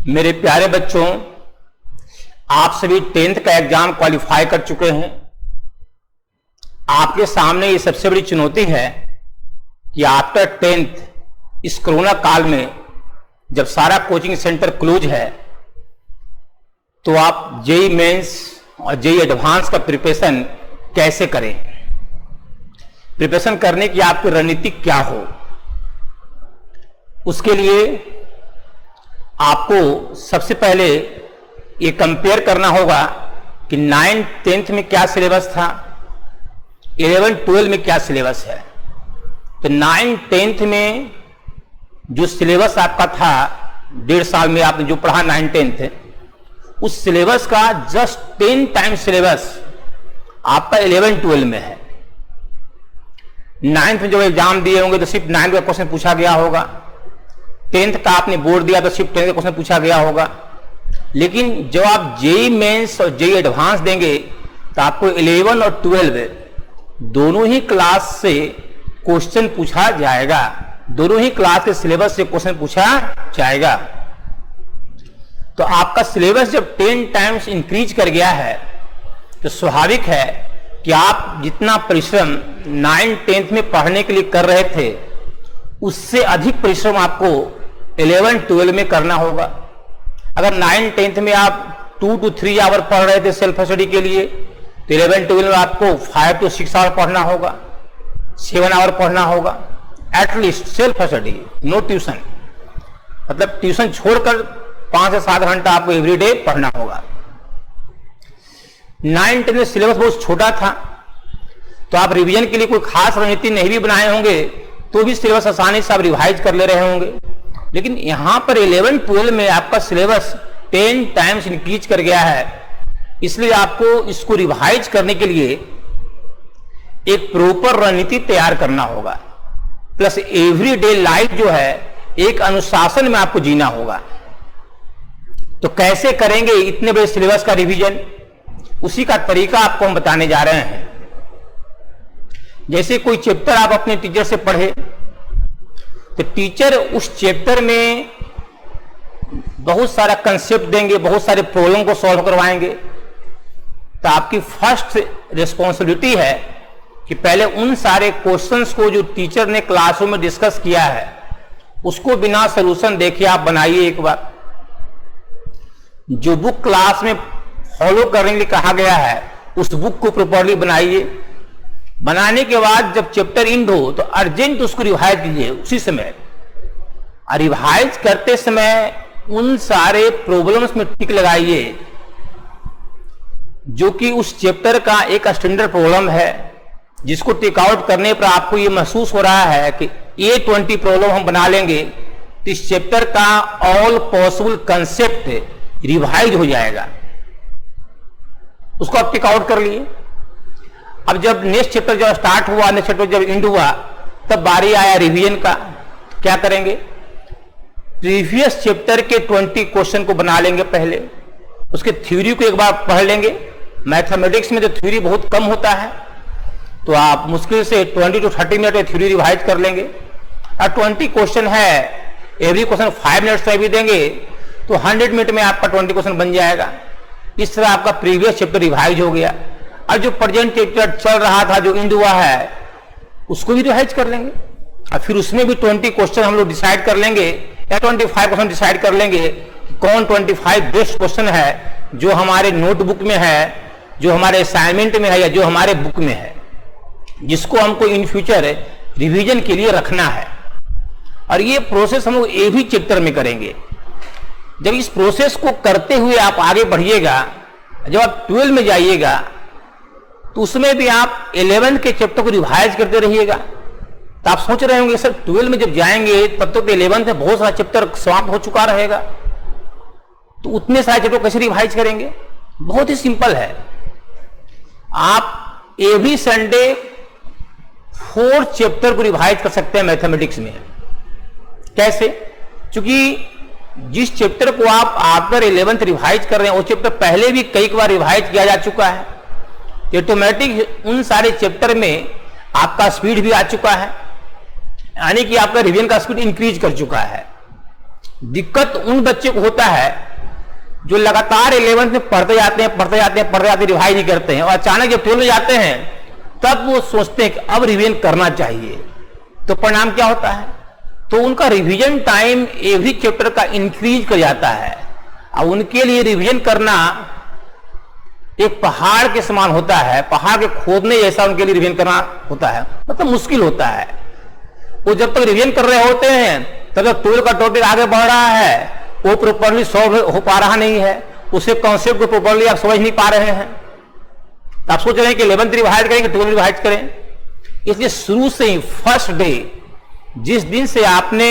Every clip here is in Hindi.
मेरे प्यारे बच्चों, आप सभी 10th का एग्जाम क्वालिफाई कर चुके हैं। आपके सामने ये सबसे बड़ी चुनौती है कि आफ्टर 10th इस कोरोना काल में जब सारा कोचिंग सेंटर क्लोज है तो आप जेई मेंस और जेई एडवांस का प्रिपरेशन कैसे करें, प्रिपरेशन करने की आपकी रणनीति क्या हो। उसके लिए आपको सबसे पहले ये कंपेयर करना होगा कि 9th 10th में क्या सिलेबस था, 11 12 में क्या सिलेबस है। तो 9th 10th में जो सिलेबस आपका था 1.5 साल में आपने जो पढ़ा 9th 10th, उस सिलेबस का जस्ट 10 टाइम सिलेबस आपका 11 12 में है। 9th में जब एग्जाम दिए होंगे तो सिर्फ 9th का क्वेश्चन पूछा गया होगा, 10th का आपने बोर्ड दिया तो सिर्फ 10th का क्वेश्चन पूछा गया होगा। लेकिन जब आप जेई मेंस और जेई एडवांस देंगे तो आपको 11 और 12 दोनों ही क्लास से क्वेश्चन पूछा जाएगा, दोनों ही क्लास के सिलेबस से क्वेश्चन पूछा जाएगा। तो आपका सिलेबस जब 10 टाइम्स इंक्रीज कर गया है तो स्वाभाविक है कि आप जितना परिश्रम 9th 10th में पढ़ने के लिए कर रहे थे उससे अधिक परिश्रम आपको 11 12 में करना होगा। अगर 9th 10th में आप 2 to 3 आवर पढ़ रहे थे सेल्फ स्टडी के लिए तो 11 12 में आपको 5 to 6 आवर पढ़ना होगा, 7 आवर पढ़ना होगा at least self study, no tuition. मतलब ट्यूशन छोड़कर 5 से 7 घंटा आपको एवरीडे पढ़ना होगा। 9th 10th में सिलेबस बहुत छोटा था तो आप रिवीजन के लिए कोई खास रणनीति नहीं भी बनाए होंगे तो भी सिलेबस आसानी से आप रिवाइज कर ले रहे होंगे। लेकिन यहां पर 11 12 में आपका सिलेबस 10 टाइम्स इंक्रीज कर गया है, इसलिए आपको इसको रिवाइज करने के लिए एक प्रॉपर रणनीति तैयार करना होगा। प्लस एवरीडे लाइफ जो है एक अनुशासन में आपको जीना होगा। तो कैसे करेंगे इतने बड़े सिलेबस का रिवीजन, उसी का तरीका आपको हम बताने जा रहे हैं। जैसे कोई चैप्टर आप अपने टीचर से पढ़े तो टीचर उस चैप्टर में बहुत सारा कंसेप्ट देंगे, बहुत सारे प्रॉब्लम को सॉल्व करवाएंगे। तो आपकी फर्स्ट रिस्पॉन्सिबिलिटी है कि पहले उन सारे क्वेश्चंस को जो टीचर ने क्लासरूम में डिस्कस किया है उसको बिना सॉल्यूशन देखे आप बनाइए। एक बार जो बुक क्लास में फॉलो करने के लिए कहा गया है उस बुक को प्रॉपर्ली बनाइए। बनाने के बाद जब चैप्टर एंड हो तो अर्जेंट उसको रिवाइज कीजिए उसी समय। और रिवाइज करते समय उन सारे प्रॉब्लम्स में टिक लगाइए जो कि उस चैप्टर का एक स्टैंडर्ड प्रॉब्लम है, जिसको टिक आउट करने पर आपको ये महसूस हो रहा है कि ये 20 प्रॉब्लम हम बना लेंगे तो इस चैप्टर का ऑल पॉसिबल कंसेप्ट रिवाइज हो जाएगा। उसको आप टिक आउट कर लिए। अब जब नेक्स्ट चैप्टर जब स्टार्ट हुआ, नेक्स्ट चैप्टर जब एंड हुआ, तब बारी आया रिवीजन का। क्या करेंगे, प्रीवियस चैप्टर के 20 क्वेश्चन को बना लेंगे पहले, उसके थ्योरी को एक बार पढ़ लेंगे। मैथमेटिक्स में जो थ्योरी बहुत कम होता है तो आप मुश्किल से 20 to 30 मिनट में थ्योरी रिवाइज कर लेंगे। और 20 क्वेश्चन है, एवरी क्वेश्चन 5 मिनट्स में भी देंगे तो 100 मिनट में आपका 20 क्वेश्चन बन जाएगा। इस तरह आपका प्रीवियस चैप्टर रिवाइज हो गया। और जो प्रेजेंट चैप्टर चल रहा था, जो एंड हुआ है, उसको भी रिवाइज कर लेंगे। और फिर उसमें भी 20 क्वेश्चन हम लोग डिसाइड कर लेंगे या 25 क्वेश्चन डिसाइड कर लेंगे कौन 25 बेस्ट क्वेश्चन है जो हमारे नोटबुक में है, जो हमारे असाइनमेंट में है या जो हमारे बुक में है, जिसको हमको इन फ्यूचर रिवीजन के लिए रखना है। और ये प्रोसेस हम लोग एवरी चैप्टर में करेंगे। जब इस प्रोसेस को करते हुए आप आगे बढ़िएगा, जब आप 12 में जाइएगा तो उसमें भी आप 11 के चैप्टर को रिवाइज करते रहिएगा। तो आप सोच रहे होंगे सर 12 में जब जाएंगे तब तक 11 में बहुत सारा चैप्टर समाप्त हो चुका रहेगा, तो उतने सारे चैप्टर कैसे रिवाइज करेंगे। बहुत ही सिंपल है, आप एवरी संडे 4 चैप्टर को रिवाइज कर सकते हैं मैथमेटिक्स में। कैसे, क्योंकि जिस चैप्टर को आप आफ्टर 11th रिवाइज कर रहे हैं वो चैप्टर पहले भी कई बार रिवाइज किया जा चुका है। ऑटोमेटिक उन सारे चैप्टर में आपका स्पीड भी आ चुका है, यानी कि आपका रिवीजन का स्पीड इंक्रीज कर चुका है। दिक्कत उन बच्चे को होता है जो लगातार 11th में पढ़ते जाते रिवाइज नहीं करते हैं, और अचानक जब 12 में जाते हैं तब वो सोचते हैं कि अब रिवीजन करना चाहिए। तो परिणाम क्या होता है? तो उनका रिवीजन टाइम एवरी चैप्टर का इंक्रीज कर जाता है। अब उनके लिए रिवीजन करना एक पहाड़ के समान होता है, पहाड़ के खोदने जैसा उनके लिए रिवीजन करना होता है, मतलब मुश्किल होता है। वो जब तक रिवीजन कर रहे होते हैं तब तक 12 का टॉपिक आगे बढ़ रहा है, वो प्रॉपरली सॉल्व हो पा रहा नहीं है, उसे कॉन्सेप्ट को प्रॉपरली आप समझ नहीं पा रहे हैं। तो आप सोच रहे हैं कि 11th रिवाइज करें कि 12th रिवाइज करें। इसलिए शुरू से ही फर्स्ट डे जिस दिन से आपने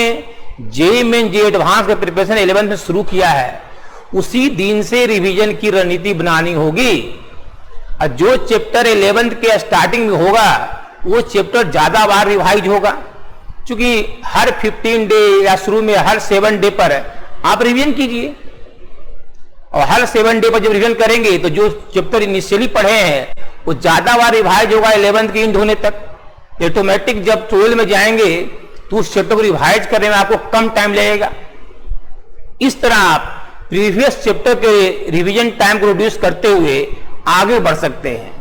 जेईई मेन जेईई एडवांस का प्रिपरेशन 11th में शुरू किया है, उसी दिन से रिवीजन की रणनीति बनानी होगी। और जो चैप्टर 11th के स्टार्टिंग में होगा वो चैप्टर ज्यादा बार रिवाइज होगा, क्योंकि हर 15 डे या शुरू में हर 7 डे पर आप रिवीजन कीजिए, और हर 7 डे पर जब रिवीजन करेंगे तो जो चैप्टर इनिशियली पढ़े हैं वो ज्यादा बार रिवाइज होगा 11th के एंड होने तक। ऑटोमेटिक जब 12 में जाएंगे तो उस चैप्टर को रिवाइज करने में आपको कम टाइम लगेगा। इस तरह आप प्रीवियस चैप्टर के रिवीजन टाइम को रिड्यूस करते हुए आगे बढ़ सकते हैं।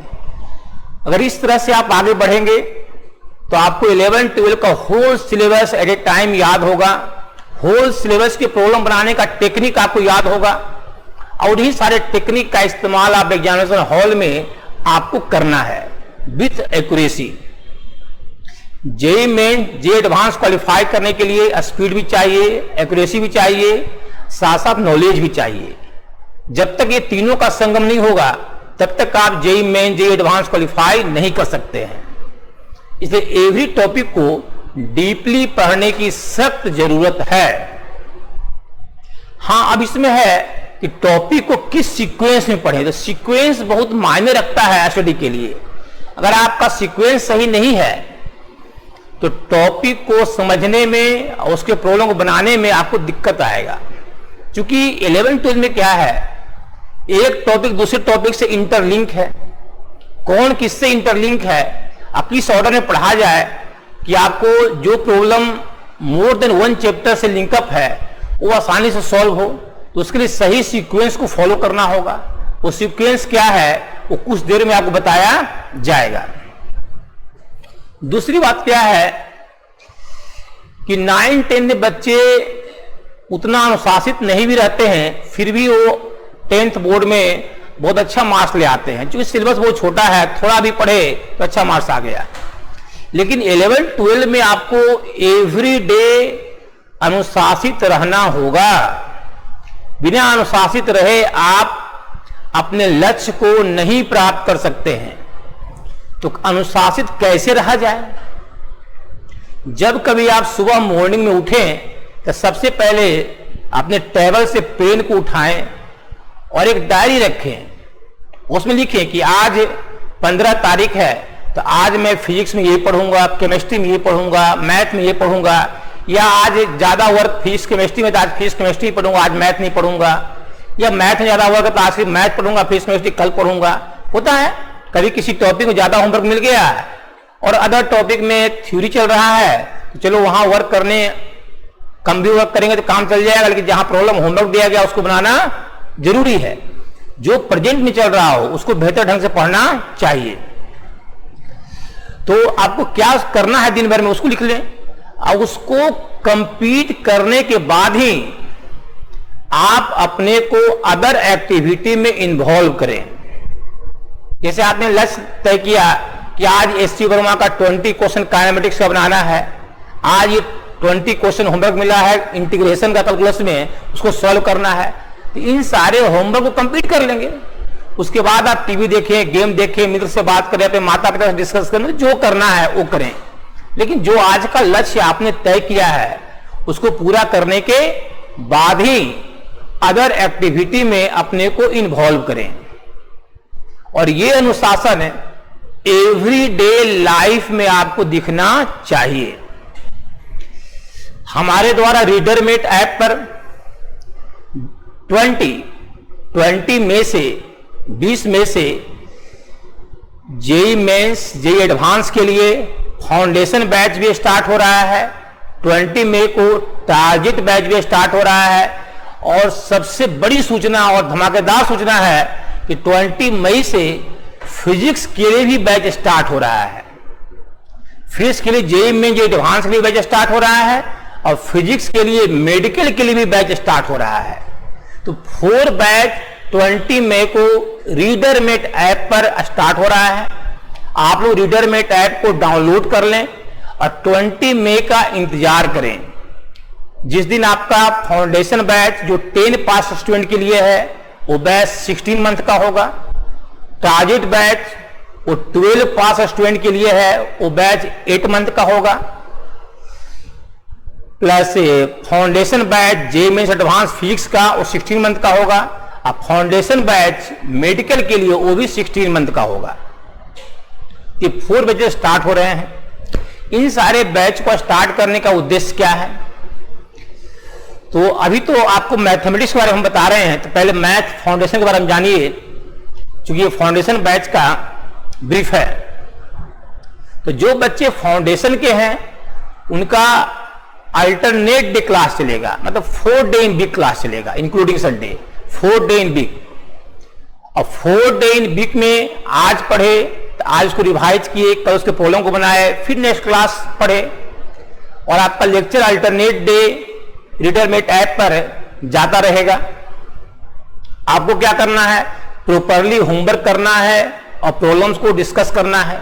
अगर इस तरह से आप आगे बढ़ेंगे तो आपको 11th 12 का whole syllabus at a time याद होगा, होल सिलेबस के प्रॉब्लम बनाने का टेक्निक आपको याद होगा, और यही सारे टेक्निक का इस्तेमाल आप एग्जामिनेशन हॉल में आपको करना है with accuracy. JEE main JEE advance qualify करने के लिए स्पीड भी चाहिए, एक्यूरेसी भी चाहिए, साथ साथ नॉलेज भी चाहिए। जब तक ये तीनों का संगम नहीं होगा तब तक आप JEE main JEE advance qualify नहीं कर सकते हैं। इसलिए एवरी टॉपिक को डीपली पढ़ने की सख्त जरूरत है। हाँ, अब इसमें है कि टॉपिक को किस सीक्वेंस में पढ़ें। तो सीक्वेंस बहुत मायने रखता है स्टडी के लिए। अगर आपका सीक्वेंस सही नहीं है तो टॉपिक को समझने में और उसके प्रॉब्लम को बनाने में आपको दिक्कत आएगा। क्योंकि 11th 12 में क्या है, एक टॉपिक दूसरे टॉपिक से इंटरलिंक है। कौन किससे इंटरलिंक है, अब किस ऑर्डर में पढ़ा जाए कि आपको जो प्रॉब्लम मोर देन 1 चैप्टर से लिंकअप है वो आसानी से सॉल्व हो, तो उसके लिए सही सीक्वेंस को फॉलो करना होगा। वो सीक्वेंस क्या है वो कुछ देर में आपको बताया जाएगा। दूसरी बात क्या है कि 9-10 में बच्चे उतना अनुशासित नहीं भी रहते हैं, फिर भी वो 10th बोर्ड में बहुत अच्छा मार्क्स ले आते हैं। क्योंकि सिलेबस बहुत छोटा है, थोड़ा भी पढ़े तो अच्छा मार्क्स आ गया। लेकिन 11th 12 में आपको एवरी डे अनुशासित रहना होगा। बिना अनुशासित रहे आप अपने लक्ष्य को नहीं प्राप्त कर सकते हैं। तो अनुशासित कैसे रहा जाए? जब कभी आप सुबह मॉर्निंग में उठें तो सबसे पहले अपने टेबल से पेन को उठाएं और एक डायरी रखें। उसमें लिखें कि आज 15 तारीख है तो आज मैं फिजिक्स में ये पढ़ूंगा, केमिस्ट्री में ये पढ़ूंगा, मैथ में ये पढ़ूंगा, या आज ज्यादा वर्क फिजिक्स केमिस्ट्री में तो आज फिजिक्स केमिस्ट्री पढ़ूंगा, आज मैथ नहीं पढ़ूंगा, या मैथ में ज्यादा वर्क है तो आज सिर्फ मैथ पढ़ूंगा, फिजिक्स केमिस्ट्री कल पढ़ूंगा। होता है कभी किसी टॉपिक में ज्यादा होमवर्क मिल गया और अदर टॉपिक में थ्योरी चल रहा है तो चलो वहां वर्क करने, कम भी वर्क करेंगे तो काम चल जाएगा, लेकिन जहां प्रॉब्लम होमवर्क दिया गया उसको बनाना जरूरी है। जो प्रेजेंट में चल रहा हो उसको बेहतर ढंग से पढ़ना चाहिए। तो आपको क्या करना है दिन भर में उसको लिख लें, और उसको कंप्लीट करने के बाद ही आप अपने को अदर एक्टिविटी में इन्वॉल्व करें। जैसे आपने लक्ष्य तय किया कि आज एससी वर्मा का 20 क्वेश्चन काइनेमेटिक्स का बनाना है, आज ये 20 क्वेश्चन होमवर्क मिला है इंटीग्रेशन का कैलकुलस में, उसको सॉल्व करना है, तो इन सारे होमवर्क को कंप्लीट कर लेंगे। उसके बाद आप टीवी देखें, गेम देखें, मित्र से बात करें, अपने माता पिता से डिस्कस करें, जो करना है वो करें। लेकिन जो आज का लक्ष्य आपने तय किया है उसको पूरा करने के बाद ही अदर एक्टिविटी में अपने को इन्वॉल्व करें। और ये अनुशासन एवरीडे लाइफ में आपको दिखना चाहिए। हमारे द्वारा रीडरमेट ऐप पर 20 में से 20 में से जेईई मेंस जेईई एडवांस के लिए फाउंडेशन बैच भी स्टार्ट हो रहा है, 20 मई को टारगेट बैच भी स्टार्ट हो रहा है। और सबसे बड़ी सूचना और धमाकेदार सूचना है कि 20 मई से फिजिक्स के लिए भी बैच स्टार्ट हो रहा है। फिजिक्स के लिए जेईई मेन जो एडवांस के लिए बैच स्टार्ट हो रहा है और फिजिक्स के लिए मेडिकल के लिए भी बैच स्टार्ट हो रहा है। तो 4 बैच 20 मई को रीडरमेट ऐप पर स्टार्ट हो रहा है। आप लोग रीडरमेट ऐप को डाउनलोड कर लें और 20 मई का इंतजार करें, जिस दिन आपका फाउंडेशन बैच जो 10 पास स्टूडेंट के लिए है वो बैच 16 मंथ का होगा। टारगेट बैच वो 12 पास स्टूडेंट के लिए है, वो बैच 8 मंथ का होगा। Plus foundation batch JEE mains advance physics का वो 16 मंथ का होगा। अब फाउंडेशन बैच मेडिकल के लिए वो भी 16 मंथ का होगा। ये 4 बैचेस स्टार्ट हो रहे हैं। इन सारे बैच को स्टार्ट करने का उद्देश्य क्या है? तो अभी तो आपको मैथमेटिक्स के बारे में हम बता रहे हैं, तो पहले मैथ फाउंडेशन के बारे में जानिए, क्योंकि ये फाउंडेशन बैच का ब्रीफ है। तो जो बच्चे फाउंडेशन के हैं उनका अल्टरनेट डे क्लास चलेगा, मतलब 4 डे इन वीक क्लास चलेगा, including Sunday, 4 day in week. और 4 डे इन वीक में आज पढ़े तो आज उसको रिवाइज किए, कल उसके प्रॉब्लम को बनाए, फिर नेक्स्ट क्लास पढ़े। और आपका लेक्चर अल्टरनेट डे रीडरमेट ऐप पर जाता रहेगा। आपको क्या करना है? प्रॉपरली होमवर्क करना है और प्रॉब्लम्स को डिस्कस करना है।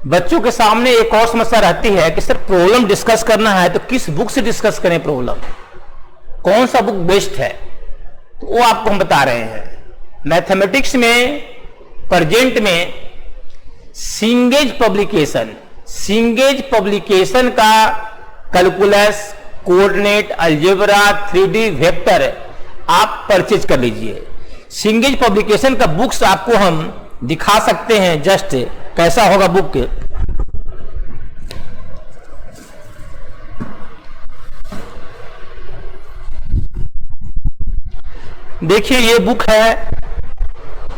बच्चों के सामने एक और समस्या रहती है कि सर प्रॉब्लम डिस्कस करना है तो किस बुक से डिस्कस करें, प्रॉब्लम कौन सा बुक बेस्ट है? तो वो आपको हम बता रहे हैं। मैथमेटिक्स में प्रेजेंट में सिंगेज पब्लिकेशन का calculus, coordinate, algebra, 3D vector आप परचेज कर लीजिए। सिंगेज पब्लिकेशन का बुक्स आपको हम दिखा सकते हैं, जस्ट कैसा होगा बुक। देखिए ये बुक है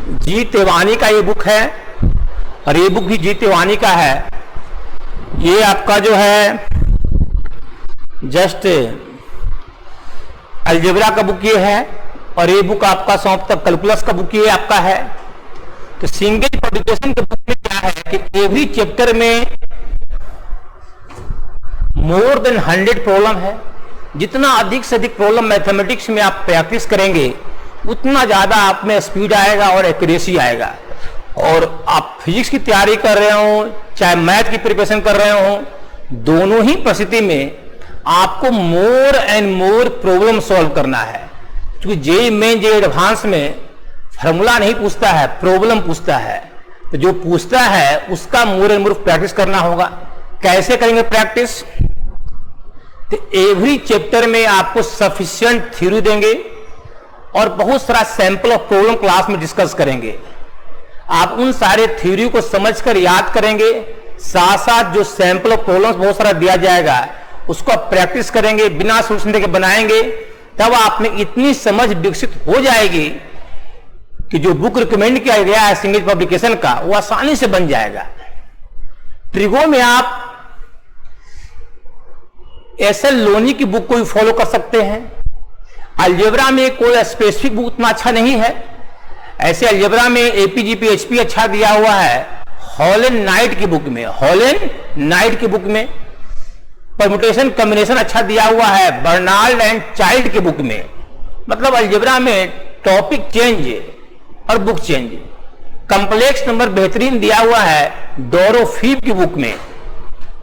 जी तिवानी का, ये बुक है और ये बुक भी जी तिवानी का है। ये आपका जो है जस्ट अलजेब्रा का बुक ये है और ये बुक आपका तक कैलकुलस का बुक ये आपका है। तो सिंगल पब्लिकेशन के बुक में क्या है कि एवरी चैप्टर में मोर देन 100 प्रॉब्लम है। जितना अधिक से अधिक प्रॉब्लम मैथमेटिक्स में आप प्रैक्टिस करेंगे उतना ज्यादा आप में स्पीड आएगा और एक्यूरेसी आएगा। और आप फिजिक्स की तैयारी कर रहे हो चाहे मैथ की प्रिपरेशन कर रहे हो, दोनों ही परिस्थिति में आपको more and more problem solve करना है। क्योंकि जेईई मेन जेईई एडवांस में फॉर्मूला नहीं पूछता है, प्रॉब्लम पूछता है। तो जो पूछता है उसका मोर एंड मोर प्रैक्टिस करना होगा। कैसे करेंगे प्रैक्टिस? तो एवरी चैप्टर में आपको सफिशिएंट थ्योरी देंगे और बहुत सारा सैंपल ऑफ प्रॉब्लम क्लास में डिस्कस करेंगे। आप उन सारे थ्योरी को समझकर याद करेंगे, साथ साथ जो सैंपल ऑफ प्रॉब्लम्स बहुत सारा दिया जाएगा उसको आप प्रैक्टिस करेंगे, बिना सोचने देके बनाएंगे। तब आप में इतनी समझ विकसित हो जाएगी कि जो बुक रिकमेंड किया गया है सिंगेज पब्लिकेशन का वो आसानी से बन जाएगा। ट्रिगो में आप एसएल लोनी की बुक को भी फॉलो कर सकते हैं। अलजेब्रा में कोई स्पेसिफिक बुक उतना अच्छा नहीं है, ऐसे अलजेब्रा में एपीजीपीएचपी अच्छा दिया हुआ है। हॉलैंड नाइट की बुक में परम्यूटेशन कॉम्बिनेशन अच्छा दिया हुआ है बर्नार्ड एंड चाइल्ड की बुक में। मतलब अलजेब्रा में टॉपिक चेंज और बुक चेंज। कॉम्प्लेक्स नंबर बेहतरीन दिया हुआ है डोरोफीव की बुक में।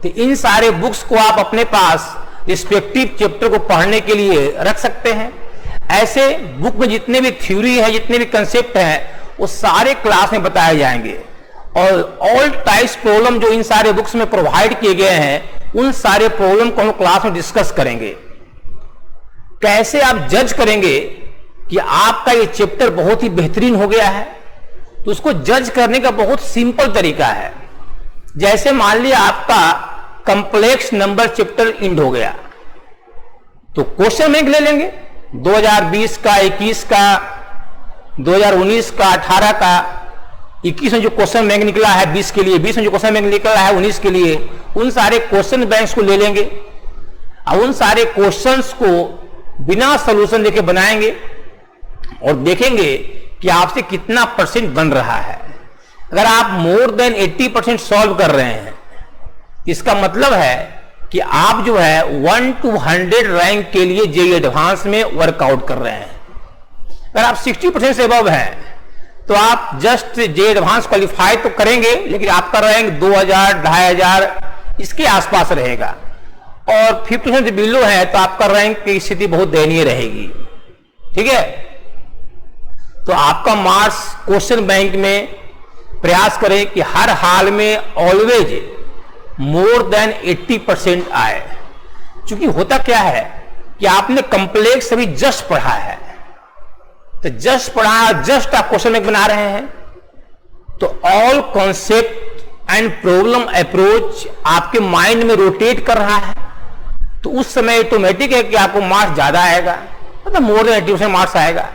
तो इन सारे बुक्स को आप अपने पास रिस्पेक्टिव चैप्टर को पढ़ने के लिए रख सकते हैं। ऐसे बुक में जितने भी थ्योरी है, जितने भी कंसेप्ट हैं, वो सारे क्लास में बताए जाएंगे। और ऑल टाइप्स प्रॉब्लम जो इन सारे बुक्स में प्रोवाइड किए गए हैं उन सारे प्रॉब्लम को हम क्लास में डिस्कस करेंगे। कैसे आप जज करेंगे कि आपका ये चैप्टर बहुत ही बेहतरीन हो गया है? तो उसको जज करने का बहुत सिंपल तरीका है। जैसे मान लिया आपका कॉम्प्लेक्स नंबर चैप्टर इंड हो गया, तो क्वेश्चन बैंक ले लेंगे 2020 का, 21 का, 2019 का, 18 का। 21 में जो क्वेश्चन बैंक निकला है 20 के लिए, 20 में जो क्वेश्चन बैंक निकला है 19 के लिए, उन सारे क्वेश्चन बैंक्स को ले लेंगे और उन सारे क्वेश्चंस को बिना सॉल्यूशन देके बनाएंगे और देखेंगे कि आपसे कितना परसेंट बन रहा है। अगर आप मोर देन 80% सॉल्व कर रहे हैं, इसका मतलब है कि आप जो है 1 to 100 रैंक के लिए जेईई एडवांस में वर्कआउट कर रहे हैं। अगर आप 60% से अबव हैं तो आप जस्ट जेईई एडवांस क्वालिफाई तो करेंगे, लेकिन आपका रैंक 2000 2500 इसके आसपास रहेगा। और 50% से बिलो है तो आपका रैंक की स्थिति बहुत दयनीय रहेगी। ठीक है, तो आपका मार्क्स क्वेश्चन बैंक में प्रयास करें कि हर हाल में ऑलवेज मोर देन 80% आए। क्योंकि होता क्या है कि आपने कंप्लेक्स अभी जस्ट पढ़ा है, तो जस्ट पढ़ा, जस्ट आप क्वेश्चन बैंक बना रहे हैं, तो all concept and problem approach आपके माइंड में रोटेट कर रहा है, तो उस समय ऑटोमेटिक है कि आपको मार्क्स ज्यादा आएगा, मतलब मोर देन 80% मार्क्स आएगा।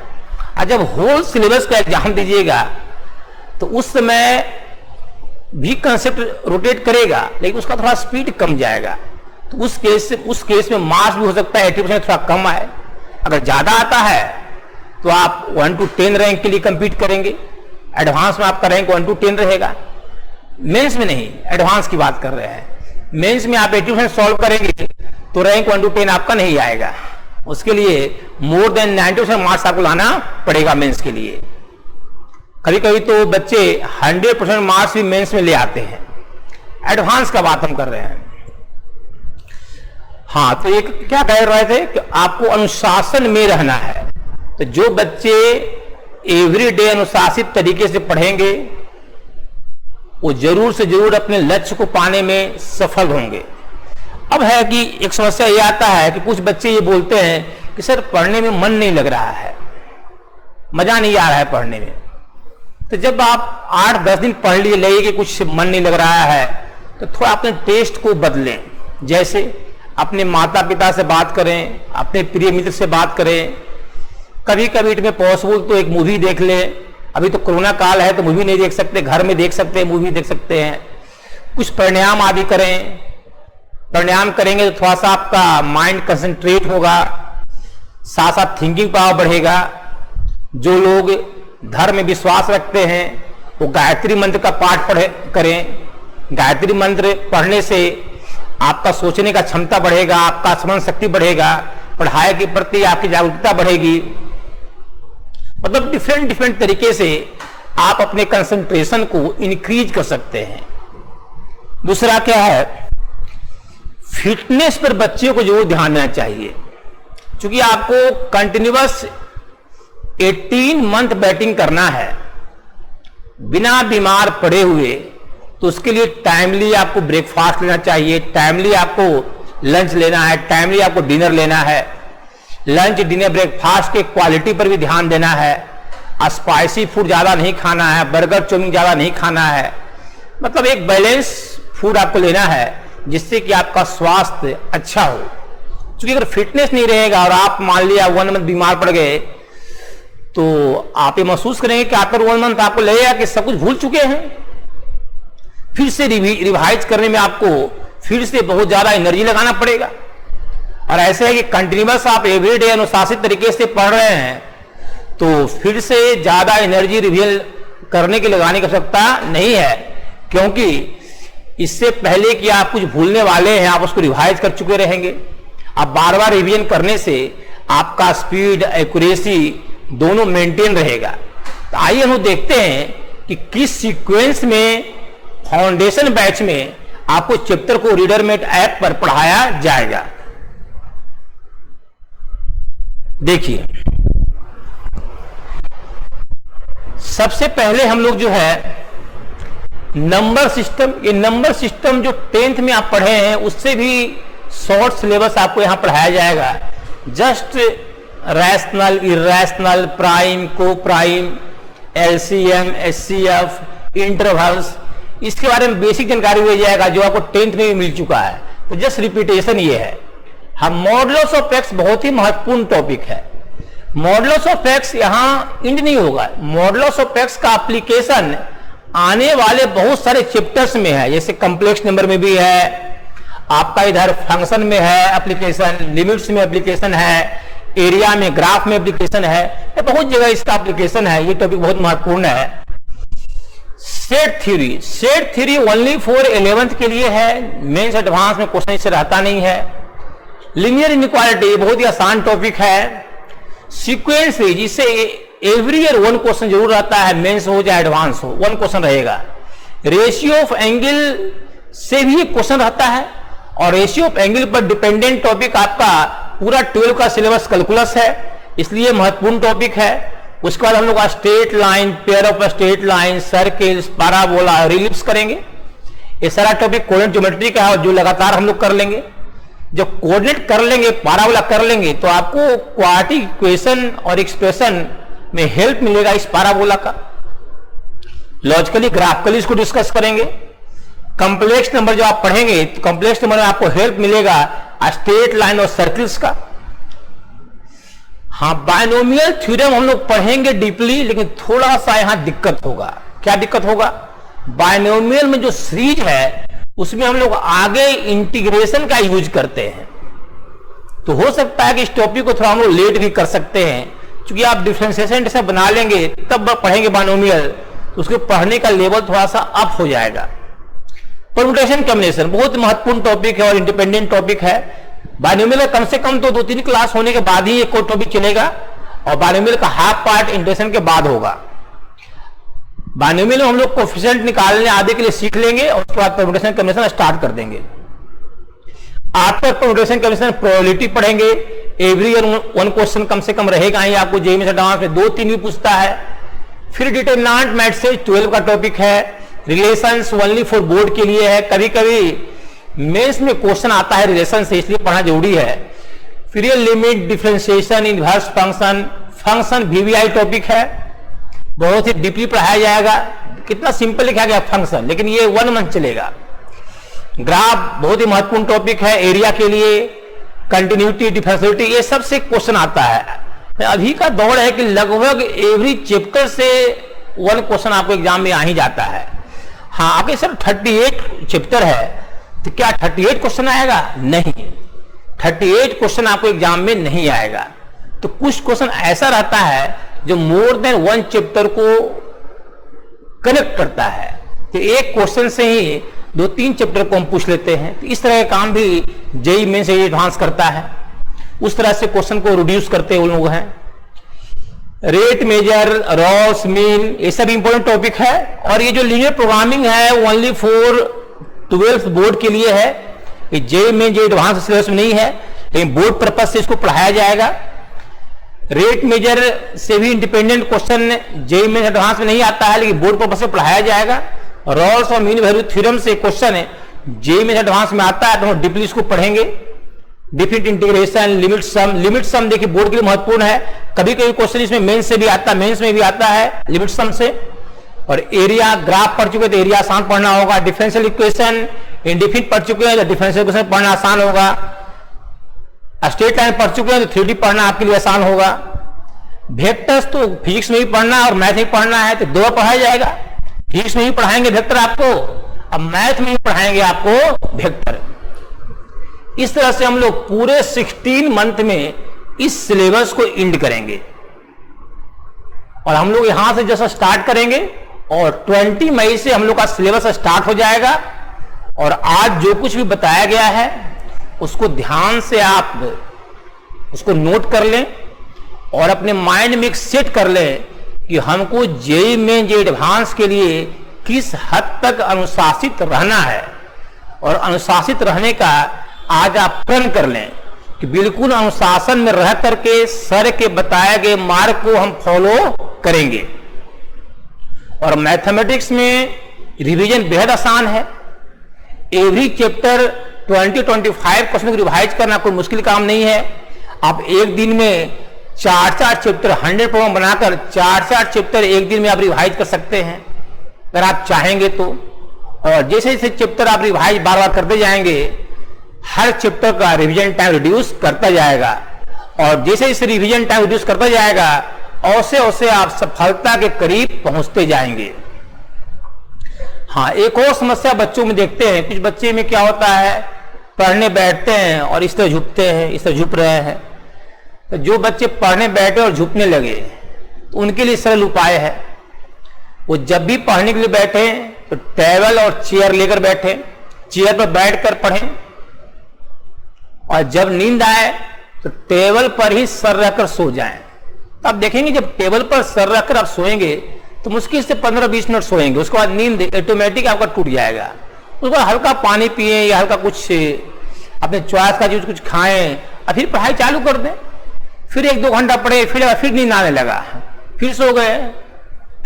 और जब होल सिलेबस का एग्जाम दीजिएगा तो उस समय भी कंसेप्ट रोटेट करेगा, लेकिन उसका थोड़ा स्पीड कम जाएगा, तो उस केस में मार्क्स भी हो सकता है 80% थोड़ा कम आए। अगर ज्यादा आता है तो आप 1 to 10 रैंक के लिए कंपीट करेंगे। एडवांस में आपका रैंक 1 to 10 रहेगा, मेंस में नहीं, एडवांस की बात कर रहे हैं। मेंस में आप 80% सॉल्व करेंगे तो रैंक 1 to 10 आपका नहीं आएगा, उसके लिए मोर देन 90% मार्क्स आपको लाना पड़ेगा मेंस के लिए। कभी कभी तो बच्चे 100% मार्क्स भी मेंस में ले आते हैं। एडवांस का बात हम कर रहे हैं। हाँ, तो एक क्या कह रहे थे कि आपको अनुशासन में रहना है। तो जो बच्चे एवरीडे अनुशासित तरीके से पढ़ेंगे वो जरूर से जरूर अपने लक्ष्य को पाने में सफल होंगे। अब है कि एक समस्या ये आता है कि कुछ बच्चे ये बोलते हैं कि सर पढ़ने में मन नहीं लग रहा है, मजा नहीं आ रहा है पढ़ने में। तो जब आप 8-10 दिन पढ़ लिए लगे कि कुछ मन नहीं लग रहा है, तो थोड़ा अपने टेस्ट को बदलें। जैसे अपने माता पिता से बात करें, अपने प्रिय मित्र से बात करें, कभी कभी इट में पॉसिबल तो एक मूवी देख लें। अभी तो कोरोना काल है तो मूवी नहीं देख सकते, घर में देख सकते हैं, मूवी देख सकते हैं। कुछ प्राणायाम आदि करें, प्राणायाम करेंगे तो थोड़ा सा आपका माइंड कंसंट्रेट होगा, साथ साथ थिंकिंग पावर बढ़ेगा। जो लोग धर्म में विश्वास रखते हैं वो गायत्री मंत्र का पाठ करें। गायत्री मंत्र पढ़ने से आपका सोचने का क्षमता बढ़ेगा, आपका स्मरण शक्ति बढ़ेगा, पढ़ाई के प्रति आपकी जागरूकता बढ़ेगी। मतलब डिफरेंट तरीके से आप अपने कंसंट्रेशन को इंक्रीज कर सकते हैं। दूसरा क्या है, फिटनेस पर बच्चों को जरूर ध्यान देना चाहिए, क्योंकि आपको कंटिन्यूअस 18 मंथ बैटिंग करना है बिना बीमार पड़े हुए। तो उसके लिए टाइमली आपको ब्रेकफास्ट लेना चाहिए, टाइमली आपको लंच लेना है, टाइमली आपको डिनर लेना है। लंच डिनर ब्रेकफास्ट के क्वालिटी पर भी ध्यान देना है। स्पाइसी फूड ज्यादा नहीं खाना है, बर्गर चाउमीन ज्यादा नहीं खाना है। मतलब एक बैलेंस फूड आपको लेना है जिससे कि आपका स्वास्थ्य अच्छा हो। क्योंकि अगर फिटनेस नहीं रहेगा और आप मान लिया 1 मंथ बीमार पड़ गए तो आप ये महसूस करेंगे कि आफ्टर 1 मंथ आपको लगेगा कि सब कुछ भूल चुके हैं। फिर से रिवाइज करने में आपको फिर से बहुत ज्यादा एनर्जी लगाना पड़ेगा। और ऐसे है कि कंटिन्यूअस आप एवरीडे अनुशासित तरीके से पढ़ रहे हैं तो फिर से ज्यादा एनर्जी रिवील करने की लगाने की आवश्यकता नहीं है, क्योंकि इससे पहले कि आप कुछ भूलने वाले हैं आप उसको रिवाइज कर चुके रहेंगे। आप बार बार रिवीजन करने से आपका स्पीड एक्यूरेसी दोनों मेंटेन रहेगा। तो आइए हम देखते हैं कि किस सीक्वेंस में फाउंडेशन बैच में आपको चैप्टर को रीडरमेट ऐप पर पढ़ाया जाएगा। देखिए, सबसे पहले हम लोग जो है नंबर सिस्टम, ये नंबर सिस्टम जो 10th में आप पढ़े हैं उससे भी शॉर्ट सिलेबस आपको यहां पढ़ाया जाएगा। जस्ट रैशनल, इरेशनल, प्राइम, को प्राइम, एलसीएम, एचसीएफ, इंटरवल्स, इसके बारे में बेसिक जानकारी हो जाएगा जो आपको 10th में भी मिल चुका है। तो जस्ट रिपीटेशन ये है। हम मॉडुलस ऑफ एक्स बहुत ही महत्वपूर्ण टॉपिक है। मॉडुलस ऑफ एक्स यहां इंड नहीं होगा। मॉडुलस ऑफ एक्स का एप्लीकेशन आने वाले बहुत सारे चैप्टर्स में है, जैसे कॉम्प्लेक्स नंबर में भी है, आपका इधर फंक्शन में है एप्लीकेशन, लिमिट्स में एप्लीकेशन है, एरिया में, ग्राफ में एप्लीकेशन है, बहुत जगह इसका एप्लीकेशन है। ये टॉपिक बहुत महत्वपूर्ण है। Set theory only for 11th के लिए है, मेंस एडवांस में क्वेश्चन इससे रहता नहीं है। लीनियर इनइक्वालिटी बहुत ही आसान टॉपिक है। सीक्वेंस जिससे एवरी ईयर 1 क्वेश्चन जरूर रहता है, मेंस हो चाहे एडवांस हो 1 क्वेश्चन रहेगा। रेशियो ऑफ एंगल से भी एक क्वेश्चन रहता है, और रेशियो ऑफ एंगल पर डिपेंडेंट टॉपिक आपका पूरा 12 का सिलेबस कैलकुलस है, इसलिए महत्वपूर्ण टॉपिक है। उसके बाद हम लोग straight line, pair of straight line, circles, parabola, ellipse करेंगे। ये सारा टॉपिक कोऑर्डिनेट ज्योमेट्री का है, जो लगातार हम लोग कर लेंगे। जब कोऑर्डिनेट कर लेंगे, पैराबोला कर लेंगे, तो आपको क्वाड्रेटिक इक्वेशन और एक्सप्रेशन में हेल्प मिलेगा इस पैराबोला का। लॉजिकली, ग्राफिकली इसको डिस्कस करेंगे। कॉम्प्लेक्स नंबर जो आप पढ़ेंगे, तो कॉम्प्लेक्स नंबर में आपको हेल्प मिलेगा स्ट्रेट लाइन और सर्किल्स का। हाँ, बायनोमियल थ्योरम हम लोग पढ़ेंगे डीपली, लेकिन थोड़ा सा यहां दिक्कत होगा। क्या दिक्कत होगा? बायनोमियल में जो सीरीज है उसमें हम लोग आगे इंटीग्रेशन का यूज करते हैं, तो हो सकता है कि इस टॉपिक को थोड़ा हम लोग लेट भी कर सकते हैं, क्योंकि आप डिफरेंशिएशन से बना लेंगे तब पढ़ेंगे बायनोमियल, तो उसके पढ़ने का लेवल थोड़ा सा अप हो जाएगा। परम्यूटेशन कॉम्बिनेशन बहुत महत्वपूर्ण टॉपिक है और इंडिपेंडेंट टॉपिक है। बायनोमियल कम से कम तो 2-3 क्लास होने के बाद ही एक कोई टॉपिक चलेगा, और बायनोमियल का हाफ पार्ट इंटीग्रेशन के बाद होगा। बायनोमियल में हम लोग कोएफिशिएंट निकालने आदि के लिए सीख लेंगे, और उसके बाद परम्यूटेशन कॉम्बिनेशन स्टार्ट कर देंगे। आफ्टर परम्यूटेशन कॉम्बिनेशन प्रोबेबिलिटी पढ़ेंगे। एवरी ईयर 1 क्वेश्चन कम से कम रहेगा ही, आपको जेईई में एडवांस में 2-3 भी पूछता है। फिर डिटरमिनेंट मैट्रिसेस 12 का टॉपिक है। रिलेशंस ओनली फॉर बोर्ड के लिए है, कभी कभी मेंस में क्वेश्चन आता है रिलेशन से, इसलिए पढ़ना जरूरी है। फिर ये limit, differentiation, inverse function VVI topic है, बहुत ही डीपली पढ़ाया जाएगा। कितना सिंपल लिखा गया फंक्शन, लेकिन ये 1 मंथ चलेगा। ग्राफ बहुत ही महत्वपूर्ण टॉपिक है एरिया के लिए। कंटिन्यूटी, डिफरेंशिएबिलिटी, ये सबसे क्वेश्चन आता है। अभी का दौर है कि लगभग एवरी चैप्टर से 1 क्वेश्चन आपको एग्जाम में आ ही जाता है। हाँ, आपके सर 38 चैप्टर है, तो क्या 38 क्वेश्चन आएगा? नहीं, 38 क्वेश्चन आपको एग्जाम में नहीं आएगा। तो कुछ क्वेश्चन ऐसा रहता है जो मोर देन 1 चैप्टर को कनेक्ट करता है, तो एक क्वेश्चन से ही 2-3 चैप्टर को हम पूछ लेते हैं। तो इस तरह का काम भी जेईई मेंस से एडवांस करता है, उस तरह से क्वेश्चन को रिड्यूस करते हुए लोग हैं। रेट मेजर, रॉस, मीन, ये सब इंपॉर्टेंट टॉपिक है। और ये जो लीनियर प्रोग्रामिंग है ओनली फॉर 12th बोर्ड के लिए है, ये जेईई में जो एडवांस सिलेबस में नहीं है, लेकिन बोर्ड पर्पज से इसको पढ़ाया जाएगा। रेट मेजर से भी इंडिपेंडेंट क्वेश्चन जेईई में एडवांस में नहीं आता है, लेकिन बोर्ड पर्पज से पढ़ाया जाएगा। रॉस और मीन वैल्यू थ्योरम से क्वेश्चन है जेईई में एडवांस में आता है, तो हम डीपली इसको पढ़ेंगे। डिफिनिट इंटीग्रेशन, लिमिट सम देखिए बोर्ड के लिए महत्वपूर्ण है। कभी कभी क्वेश्चन इसमें मेंस से भी आता है, मेंस में भी आता है लिमिट सम से। और एरिया, ग्राफ पढ़ चुके तो एरिया आसान पढ़ना होगा। डिफरेंशियल इक्वेशन इंडिफिनिट पढ़ चुके हैं तो डिफरेंशियल इक्वेशन पढ़ना आसान होगा। स्ट्रेट लाइन पढ़ चुके हैं तो 3D पढ़ना आपके लिए आसान होगा। वेक्टर्स तो फिजिक्स में भी पढ़ना और मैथ में पढ़ना है, तो 2 पढ़ाया जाएगा। फिजिक्स में भी पढ़ाएंगे वेक्टर आपको, अब मैथ में भी पढ़ाएंगे आपको वेक्टर। इस तरह से हम लोग पूरे 16 मंथ में इस सिलेबस को एंड करेंगे। और हम लोग यहां से जैसा स्टार्ट करेंगे, और 20 मई से हम लोग का सिलेबस स्टार्ट हो जाएगा। और आज जो कुछ भी बताया गया है उसको ध्यान से आप उसको नोट कर लें, और अपने माइंड में एक सेट कर लें कि हमको जेईई में जे एडवांस के लिए किस हद तक अनुशासित रहना है। और अनुशासित रहने का आज आप प्रण कर लें कि बिल्कुल अनुशासन में रह करके सर के बताए गए मार्ग को हम फॉलो करेंगे। और मैथमेटिक्स में रिवीजन बेहद आसान है। एवरी चैप्टर 20-25 क्वेश्चन को रिवाइज करना कोई मुश्किल काम नहीं है। आप एक दिन में 4-4 चैप्टर 100% बनाकर 4-4 चैप्टर एक दिन में आप रिवाइज कर सकते हैं अगर आप चाहेंगे तो। और जैसे जैसे चैप्टर आप रिवाइज बार बार करते जाएंगे, हर चैप्टर का रिवीजन टाइम रिड्यूस करता जाएगा। और जैसे जैसे रिवीजन टाइम रिड्यूस करता जाएगा, वैसे वैसे आप सफलता के करीब पहुंचते जाएंगे। हाँ, एक और समस्या बच्चों में देखते हैं, कुछ बच्चे में क्या होता है, पढ़ने बैठते हैं और इस तरह झुकते हैं, इस तरह झुक रहे हैं। तो जो बच्चे पढ़ने बैठे और झुकने लगे तो उनके लिए सरल उपाय है, वो जब भी पढ़ने के लिए बैठे तो टेबल और चेयर लेकर बैठे, चेयर पर बैठकर पढ़ें, और जब नींद आए तो टेबल पर ही सर रखकर सो जाएं। तो आप देखेंगे जब टेबल पर सर रखकर आप सोएंगे तो मुश्किल से 15-20 मिनट सोएंगे, उसके बाद नींद ऑटोमेटिक आपका टूट जाएगा। उसके बाद हल्का पानी पिए या हल्का कुछ अपने चॉइस का कुछ खाएं और फिर पढ़ाई चालू कर दें। फिर 1-2 घंटा पढ़े, फिर नींद आने लगा, फिर सो गए,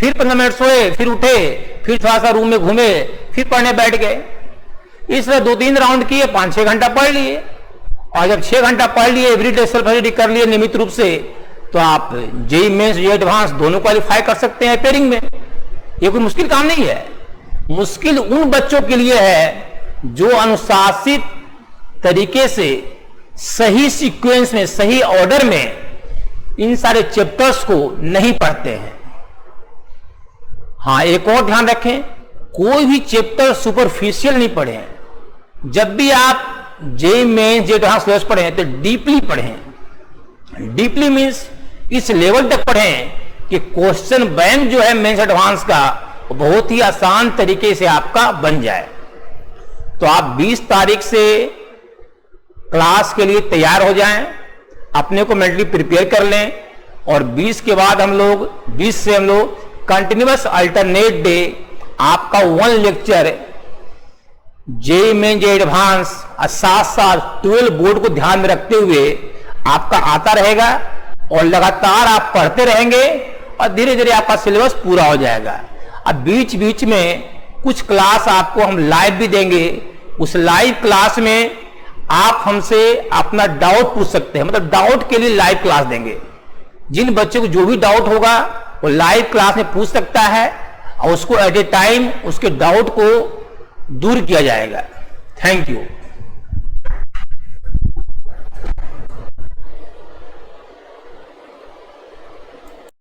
फिर 15 मिनट सोए, फिर उठे, फिर थोड़ा सा रूम में घूमे, फिर पढ़ने बैठ गए। इस तरह 2-3 राउंड किए, 5-6 घंटा पढ़ लिए, और जब 6 घंटा पढ़ लिए, एवरीडे सेल्फ स्टडी कर लिए नियमित रूप से, तो आप जेईई मेंस जेईई एडवांस दोनों क्वालिफाई कर सकते हैं पेयरिंग में। ये कोई मुश्किल काम नहीं है। मुश्किल उन बच्चों के लिए है जो अनुशासित तरीके से सही सीक्वेंस में, सही ऑर्डर में इन सारे चैप्टर्स को नहीं पढ़ते हैं। हाँ, एक और ध्यान रखें, कोई भी चैप्टर सुपरफिशियल नहीं पढ़ें। जब भी आप JEE mains JEE advance syllabus पढ़ें तो डीपली पढ़ें। डीपली मींस इस लेवल तक पढ़ें कि क्वेश्चन बैंक जो है मेंस एडवांस का बहुत ही आसान तरीके से आपका बन जाए। तो आप 20 तारीख से क्लास के लिए तैयार हो जाएं, अपने को मेंटली प्रिपेयर कर लें, और 20 के बाद 20 से हम लोग कंटिन्यूअस अल्टरनेट डे आपका 1 lecture JEE mains JEE advance साथ साथ 12 बोर्ड को ध्यान में रखते हुए आपका आता रहेगा, और लगातार आप पढ़ते रहेंगे और धीरे धीरे आपका सिलेबस पूरा हो जाएगा। अब बीच बीच में कुछ क्लास आपको हम लाइव भी देंगे। उस लाइव क्लास में आप हमसे अपना डाउट पूछ सकते हैं, मतलब डाउट के लिए लाइव क्लास देंगे। जिन बच्चों को जो भी डाउट होगा वो लाइव क्लास में पूछ सकता है, और उसको एट ए टाइम उसके डाउट को दूर किया जाएगा। Thank you.